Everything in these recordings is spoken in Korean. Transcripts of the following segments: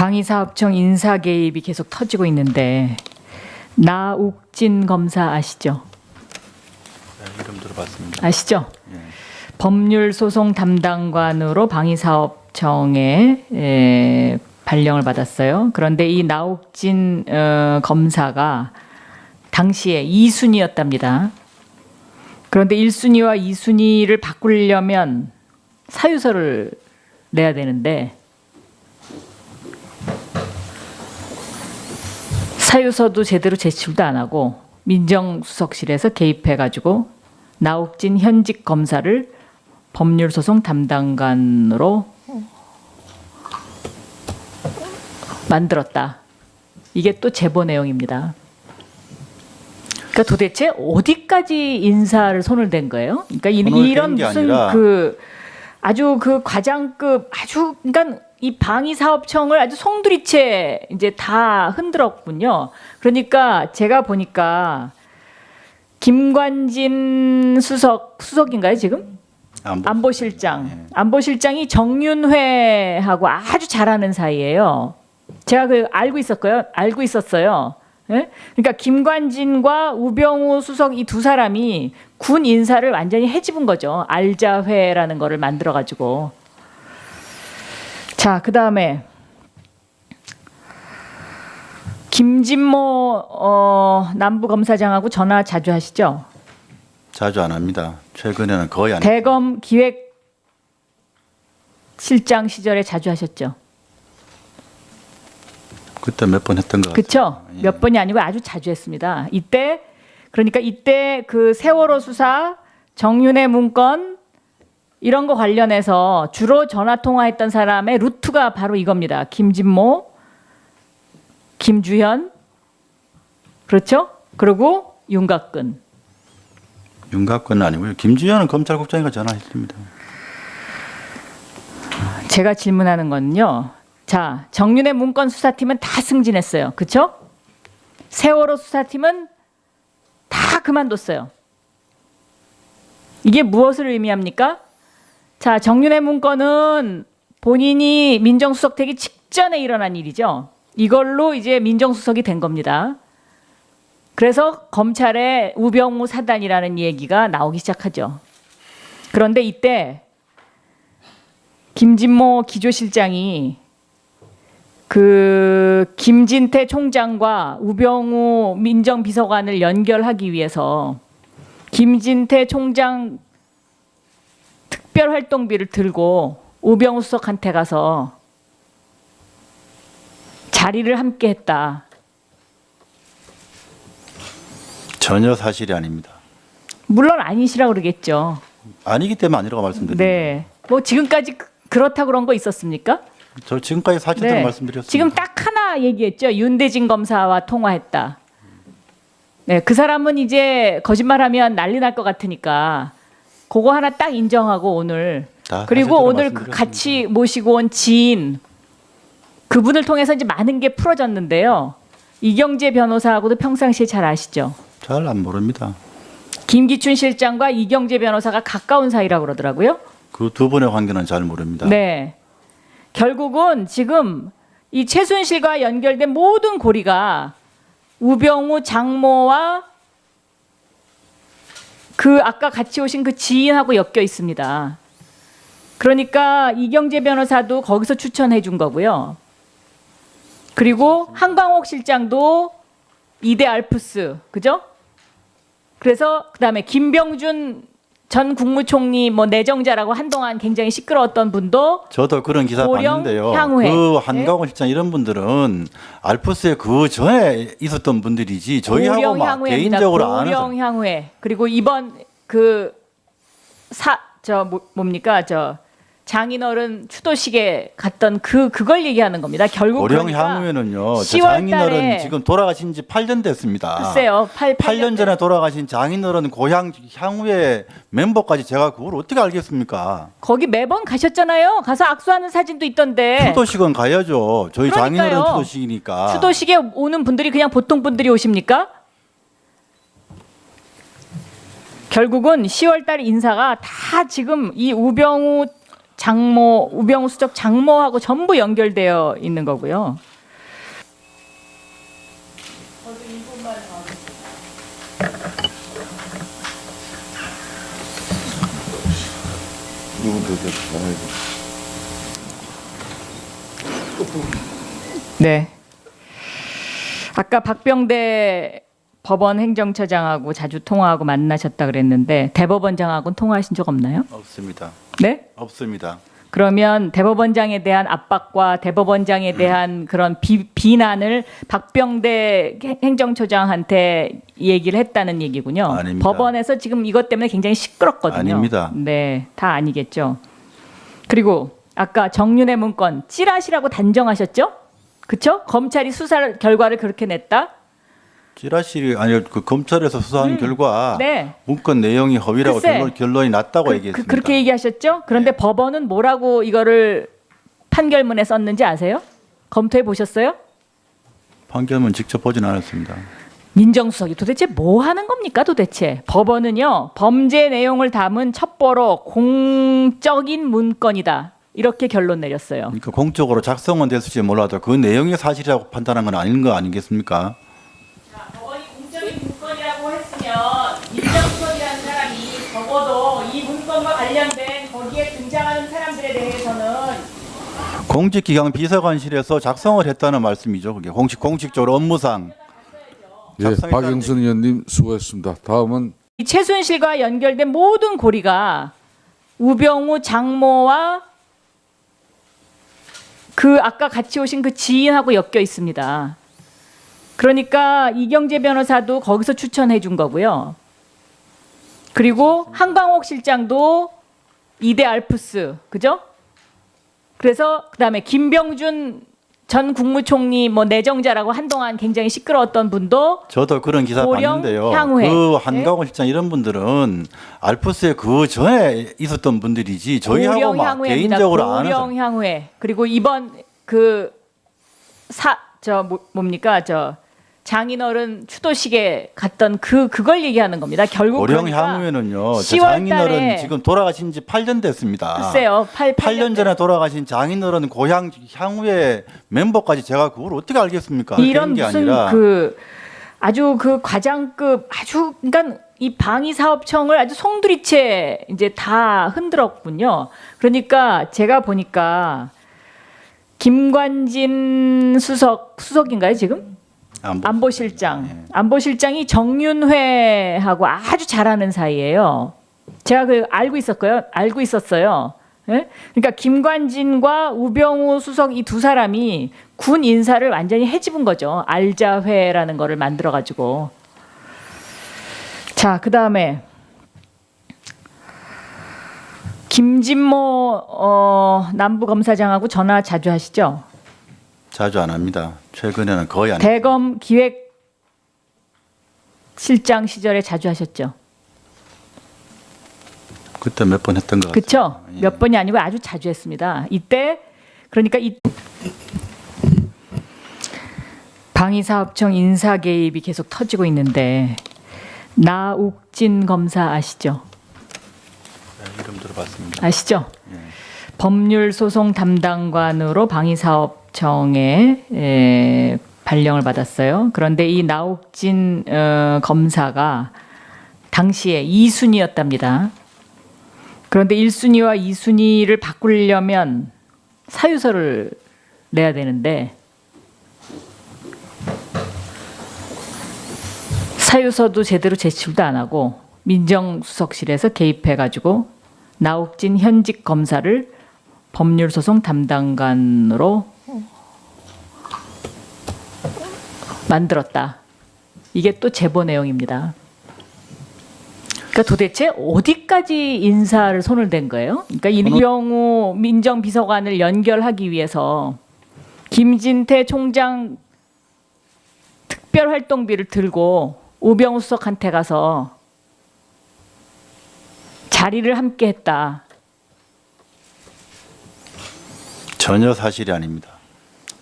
방위사업청 인사 개입이 계속 터지고 있는데 나욱진 검사 아시죠? 네, 이름 들어봤습니다. 아시죠? 예. 법률소송 담당관으로 방위사업청에 발령을 받았어요. 그런데 이 나욱진 검사가 당시에 2순위였답니다. 그런데 1순위와 2순위를 바꾸려면 사유서를 내야 되는데 사유서도 제대로 제출도 안 하고 민정수석실에서 개입해가지고 나욱진 현직 검사를 법률소송 담당관으로 만들었다. 이게 또 제보 내용입니다. 그러니까 도대체 어디까지 인사를 손을 댄 거예요? 그러니까 이런 무슨 그 아주 그 과장급 아주 그러니까 이 방위사업청을 아주 송두리째 이제 다 흔들었군요. 그러니까 제가 보니까 김관진 수석인가요 지금? 안보실장. 예. 안보실장이 정윤회하고 아주 잘하는 사이예요. 제가 알고 있었어요. 예? 그러니까 김관진과 우병우 수석 이 두 사람이 군 인사를 완전히 해집은 거죠. 알자회라는 거를 만들어가지고. 자, 그 다음에 김진모 남부검사장하고 전화 자주 하시죠? 자주 안 합니다. 최근에는 거의 안. 대검 기획실장 시절에 자주 하셨죠? 그때 몇 번 했던 것 같아요. 그렇죠. 예. 몇 번이 아니고 아주 자주 했습니다. 이때 그 세월호 수사, 정윤회 문건 이런 거 관련해서 주로 전화 통화했던 사람의 루트가 바로 이겁니다. 김진모, 김주현, 그렇죠? 그리고 윤곽근. 윤곽근은 아니고요. 김주현은 검찰국장이가 전화했습니다. 제가 질문하는 건요. 자, 정윤회 문건 수사팀은 다 승진했어요. 그렇죠? 세월호 수사팀은 다 그만뒀어요. 이게 무엇을 의미합니까? 자, 정윤회 문건은 본인이 민정수석 되기 직전에 일어난 일이죠. 이걸로 이제 민정수석이 된 겁니다. 그래서 검찰에 우병우 사단이라는 얘기가 나오기 시작하죠. 그런데 이때 김진모 기조실장이 그 김진태 총장과 우병우 민정비서관을 연결하기 위해서 김진태 총장 특별활동비를 들고 우병우 수석한테 가서 자리를 함께 했다. 전혀 사실이 아닙니다. 물론 아니시라고 그러겠죠. 아니기 때문에 아니라고 말씀드립니다. 네. 뭐 지금까지 그렇다 그런 거 있었습니까? 저 지금까지 사실대로 네. 말씀드렸습니다. 지금 딱 하나 얘기했죠. 윤대진 검사와 통화했다. 네, 그 사람은 이제 거짓말하면 난리 날 것 같으니까 그거 하나 딱 인정하고 오늘 그리고 오늘 같이 모시고 온 지인 그분을 통해서 이제 많은 게 풀어졌는데요. 이경재 변호사하고도 평상시에 잘 아시죠? 잘 안 모릅니다. 김기춘 실장과 이경재 변호사가 가까운 사이라고 그러더라고요. 그 두 분의 관계는 잘 모릅니다. 네. 결국은 지금 이 최순실과 연결된 모든 고리가 우병우 장모와 그 아까 같이 오신 그 지인하고 엮여 있습니다. 그러니까 이경재 변호사도 거기서 추천해 준 거고요. 그리고 한광옥 실장도 이대 알프스, 그죠? 그래서 그다음에 김병준 전 국무총리 뭐 내정자라고 한동안 굉장히 시끄러웠던 분도 저도 그런 기사 봤는데요. 향후에. 그 한강원 실장 이런 분들은 알프스에 그 전에 있었던 분들이지 저희하고 막 개인적으로 아는 고령 향후에 그리고 이번 그 뭡니까 장인어른 추도식에 갔던 그걸 얘기하는 겁니다. 결국 고령 그러니까 향후에는요. 10월 장인어른 달에 지금 돌아가신 지 8년 됐습니다. 글쎄요. 8년 전에 돌아가신 장인어른 고향 향후의 멤버까지 제가 그걸 어떻게 알겠습니까? 거기 매번 가셨잖아요. 가서 악수하는 사진도 있던데. 추도식은 가야죠. 저희 그러니까요. 장인어른 추도식이니까. 추도식에 오는 분들이 그냥 보통 분들이 오십니까? 결국은 10월 달 인사가 다 지금 이 우병우 장모, 우병우 수석 장모하고 전부 연결되어 있는 거고요. 네. 아까 박병대 법원 행정처장하고 자주 통화하고 만나셨다 그랬는데 대법원장하고는 통화하신 적 없나요? 없습니다. 네? 없습니다. 그러면 대법원장에 대한 압박과 대법원장에 대한 그런 비난을 박병대 행정처장한테 얘기를 했다는 얘기군요. 아닙니다. 법원에서 지금 이것 때문에 굉장히 시끄럽거든요. 아닙니다. 네, 다 아니겠죠. 그리고 아까 정윤회 문건 찌라시라고 단정하셨죠? 그렇죠? 검찰이 수사 결과를 그렇게 냈다. 찌라시 아니 그 검찰에서 수사한 결과 네. 문건 내용이 허위라고 글쎄. 결론이 났다고 얘기했습니다. 그렇게 얘기하셨죠? 그런데 네. 법원은 뭐라고 이거를 판결문에 썼는지 아세요? 검토해 보셨어요? 판결문 직접 보진 않았습니다. 민정수석이 도대체 뭐 하는 겁니까 도대체? 법원은요 범죄 내용을 담은 첩보로 공적인 문건이다 이렇게 결론 내렸어요. 그러니까 공적으로 작성은 됐을지 몰라도 그 내용이 사실이라고 판단한 건 아닌 거 아니겠습니까? 자, 법원이 공적인 문건이라고 했으면 민정수석이라는 사람이 적어도 이 문건과 관련된 거기에 등장하는 사람들에 대해서는 공직기강 비서관실에서 작성을 했다는 말씀이죠. 그게 공식적으로 업무상. 예, 작성했다는 박영선 의원님 수고했습니다. 다음은 이 최순실과 연결된 모든 고리가 우병우 장모와 그 아까 같이 오신 그 지인하고 엮여 있습니다. 그러니까 이경재 변호사도 거기서 추천해 준 거고요. 그리고 한광옥 실장도 이대 알프스, 그죠? 그래서 그다음에 김병준 전 국무총리 뭐 내정자라고 한동안 굉장히 시끄러웠던 분도 저도 그런 기사 고령 봤는데요. 향후회. 그 한강호 실장 이런 분들은 알프스에 그 전에 있었던 분들이지 저희하고 고령 막 향후회입니다. 개인적으로 아는 고령 사람. 향후회. 그리고 이번 그 뭡니까 저 장인어른 추도식에 갔던 그걸 얘기하는 겁니다. 결국 고령 그러니까 향후에는요. 저 10월 장인어른 달에 지금 돌아가신 지 8년 됐습니다. 글쎄요. 8년 전에 돌아가신 장인어른 고향 향후의 멤버까지 제가 그걸 어떻게 알겠습니까? 이런 그런 게 무슨 아니라 그 아주 그 과장급 아주 그러니까 이 방위사업청을 아주 송두리째 이제 다 흔들었군요. 그러니까 제가 보니까 김관진 수석인가요 지금? 안보실장. 안보실장이 정윤회하고 아주 잘하는 사이예요. 제가 그 알고 있었어요. 예? 그러니까 김관진과 우병우 수석 이 두 사람이 군 인사를 완전히 해집은 거죠. 알자회라는 거를 만들어 가지고. 자, 그다음에 김진모 남부검사장하고 전화 자주 하시죠? 자주 안 합니다. 최근에는 거의 안. 대검 기획실장 시절에 자주 하셨죠. 그때 몇 번 했던 것 같아요. 그렇죠. 예. 몇 번이 아니고 아주 자주 했습니다. 이때 그러니까 이 방위사업청 인사 개입이 계속 터지고 있는데 나욱진 검사 아시죠? 네, 이름 들어봤습니다. 아시죠? 예. 법률소송 담당관으로 방위사업청에 발령을 받았어요. 그런데 이 나욱진 검사가 당시에 2순위였답니다. 그런데 1순위와 2순위를 바꾸려면 사유서를 내야 되는데 사유서도 제대로 제출도 안 하고 민정수석실에서 개입해가지고 나욱진 현직 검사를 법률소송 담당관으로 만들었다. 이게 또 제보 내용입니다. 그러니까 도대체 어디까지 인사를 손을 댄 거예요? 그러니까 이병우 민정비서관을 연결하기 위해서 김진태 총장 특별활동비를 들고 우병우 수석한테 가서 자리를 함께 했다. 전혀 사실이 아닙니다.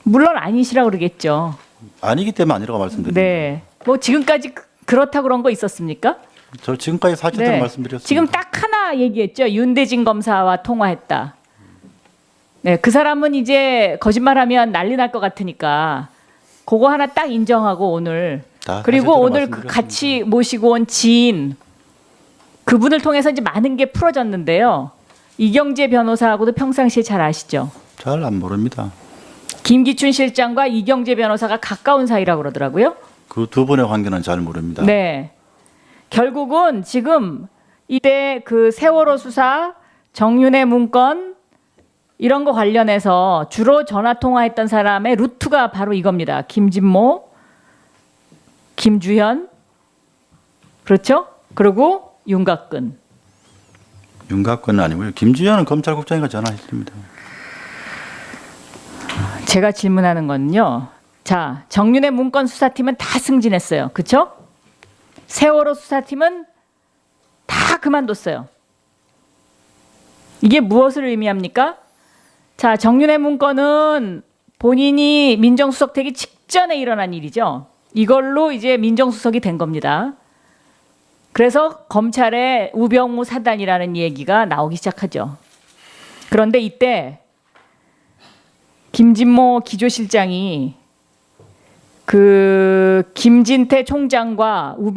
물론 아니시라고 그러겠죠. 아니기 때문에 아니라고 말씀드립니다. 네. 뭐 지금까지 그렇다 그런 거 있었습니까? 저 지금까지 사실대로 네. 말씀드렸습니다. 지금 딱 하나 얘기했죠. 윤대진 검사와 통화했다. 네, 그 사람은 이제 거짓말하면 난리 날 것 같으니까 그거 하나 딱 인정하고 오늘 다 그리고 사실대로 오늘 말씀드렸습니다. 같이 모시고 온 지인 그분을 통해서 이제 많은 게 풀어졌는데요. 이경재 변호사하고도 평상시에 잘 아시죠? 잘 안 모릅니다. 김기춘 실장과 이경재 변호사가 가까운 사이라고 그러더라고요. 그 두 분의 관계는 잘 모릅니다. 네. 결국은 지금 이때 그 세월호 수사, 정윤회 문건 이런 거 관련해서 주로 전화 통화했던 사람의 루트가 바로 이겁니다. 김진모, 김주현, 그렇죠? 그리고 윤곽근. 윤곽근은 아니고요. 김주현은 검찰국장이가 전화했습니다. 제가 질문하는 건요. 자, 정윤회 문건 수사팀은 다 승진했어요. 그렇죠? 세월호 수사팀은 다 그만뒀어요. 이게 무엇을 의미합니까? 자, 정윤회 문건은 본인이 민정수석 되기 직전에 일어난 일이죠. 이걸로 이제 민정수석이 된 겁니다. 그래서 검찰에 우병우 사단이라는 얘기가 나오기 시작하죠. 그런데 이때 김진모 기조실장이 그 김진태 총장과